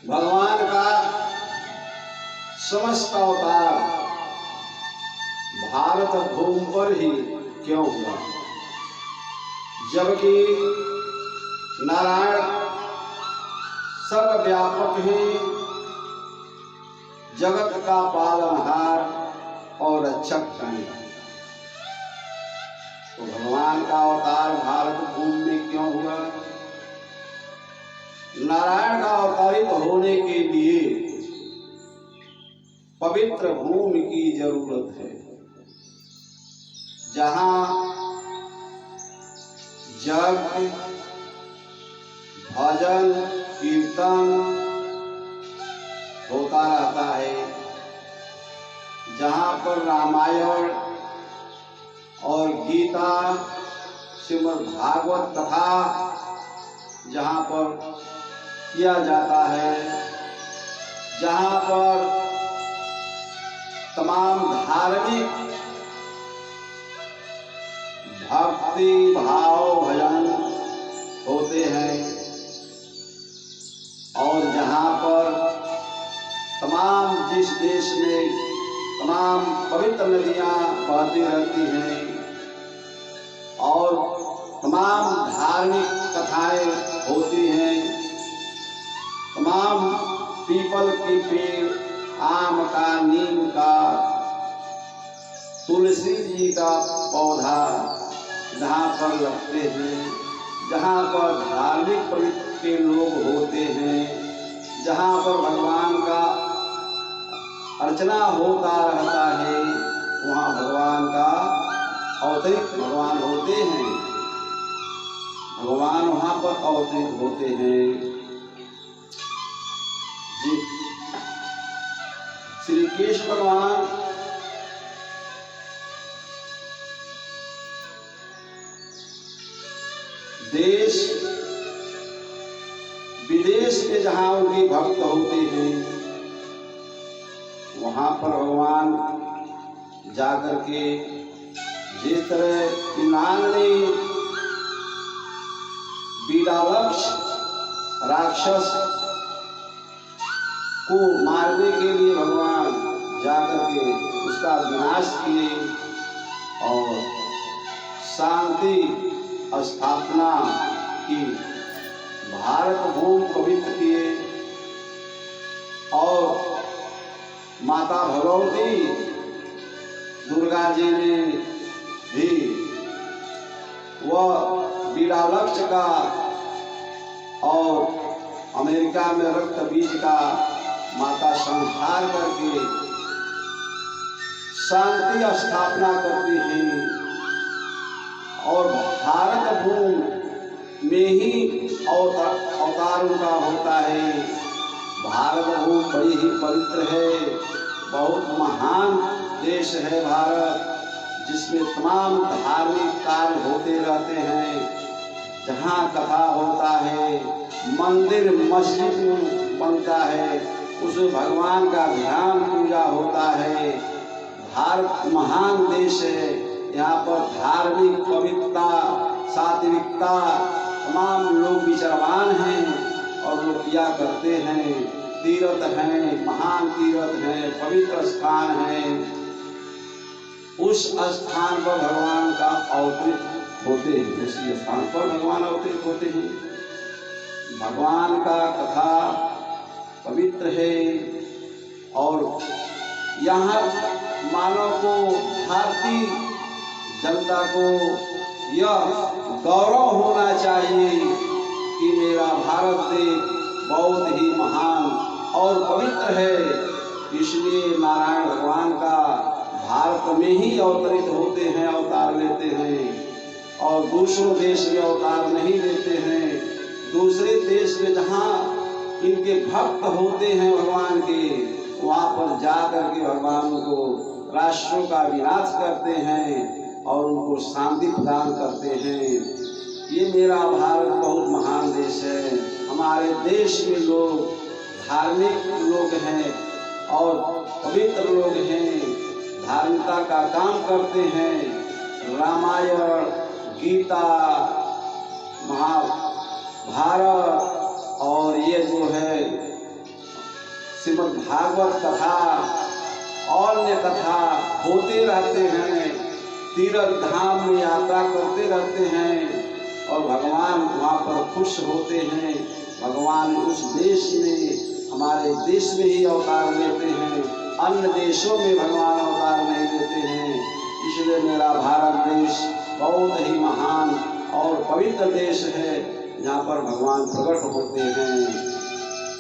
भगवान का समस्त अवतार भारत भूमि पर ही क्यों हुआ, जबकि नारायण सर्वव्यापक हैं, जगत का पालनहार और रक्षक हैं। तो भगवान का अवतार भारत भूमि में क्यों हुआ? नारायण का अवतरित होने के लिए पवित्र भूमि की जरूरत है, जहां यज्ञ, भजन, कीर्तन होता रहता है, जहां पर रामायण और गीता, श्रीमद् भागवत कथा जहां पर किया जाता है, जहां पर तमाम धार्मिक भक्ति भाव भजन होते हैं, और जहां पर तमाम जिस देश में तमाम पवित्र नदियां बहती रहती हैं और तमाम धार्मिक कथाएं होती हैं, तमाम पीपल के पेड़, आम का, नीम का, तुलसी जी का पौधा जहाँ पर लगते हैं, जहाँ पर धार्मिक पवित्र के लोग होते हैं, जहाँ पर भगवान का अर्चना होता रहता है, वहाँ भगवान का अवतरित भगवान होते हैं, भगवान वहाँ पर अवतरित होते हैं। जी श्री कृष्ण भगवान देश विदेश में जहाँ उनके भक्त होते हैं, वहाँ पर भगवान जाकर के जिस तरह इनान ने बीडावक्ष राक्षस को मारने के लिए भगवान जाकर के उसका विनाश किए और शांति स्थापना की, भारत भूमि पवित्र किए, और माता भगवती दुर्गा जी ने भी वह बीडावक्ष का और अमेरिका में रक्त बीज का माता संहार करके शांति स्थापना करती हैं, और भारत भूमि में ही अवतार उनका होता है। भारत भूमि बड़ी ही पवित्र है, बहुत महान देश है भारत, जिसमें तमाम धार्मिक कार्य होते रहते हैं, जहाँ कथा होता है, मंदिर मस्जिद बनता है, उसमें भगवान का ध्यान पूजा होता है। भारत महान देश है, यहाँ पर धार्मिक पवित्रता, सात्विकता, तमाम लोग विचारवान हैं और लोग किया करते हैं। तीर्थ हैं, महान तीर्थ हैं, पवित्र स्थान हैं, उस स्थान पर भगवान का अवतरित होते हैं, उसी स्थान पर भगवान अवतरित होते हैं। भगवान का कथा पवित्र है, और यहाँ मानव को, भारतीय जनता को यह गौरव होना चाहिए कि मेरा भारत देश बहुत ही महान और पवित्र है। इसलिए नारायण भगवान का भारत में ही अवतरित होते हैं, अवतार लेते हैं, और दूसरों देश में अवतार नहीं लेते हैं। दूसरे देश में जहाँ इनके भक्त होते हैं भगवान के, वहाँ पर जा करके भगवान को राष्ट्रों का विनाश करते हैं और उनको शांति प्रदान करते हैं। ये मेरा भारत बहुत महान देश है। हमारे देश में लोग धार्मिक लोग हैं और पवित्र लोग हैं, धार्मिकता का काम करते हैं। रामायण, गीता, महाभारत और ये जो है श्रीमद् भागवत कथा अन्य कथा होते रहते हैं, तीर्थ धाम में यात्रा करते रहते हैं और भगवान वहाँ पर खुश होते हैं। भगवान उस देश में, हमारे देश में ही अवतार लेते हैं, अन्य देशों में भगवान अवतार नहीं लेते हैं। इसलिए मेरा भारत देश बहुत ही महान और पवित्र देश है, जहाँ पर भगवान प्रकट होते हैं।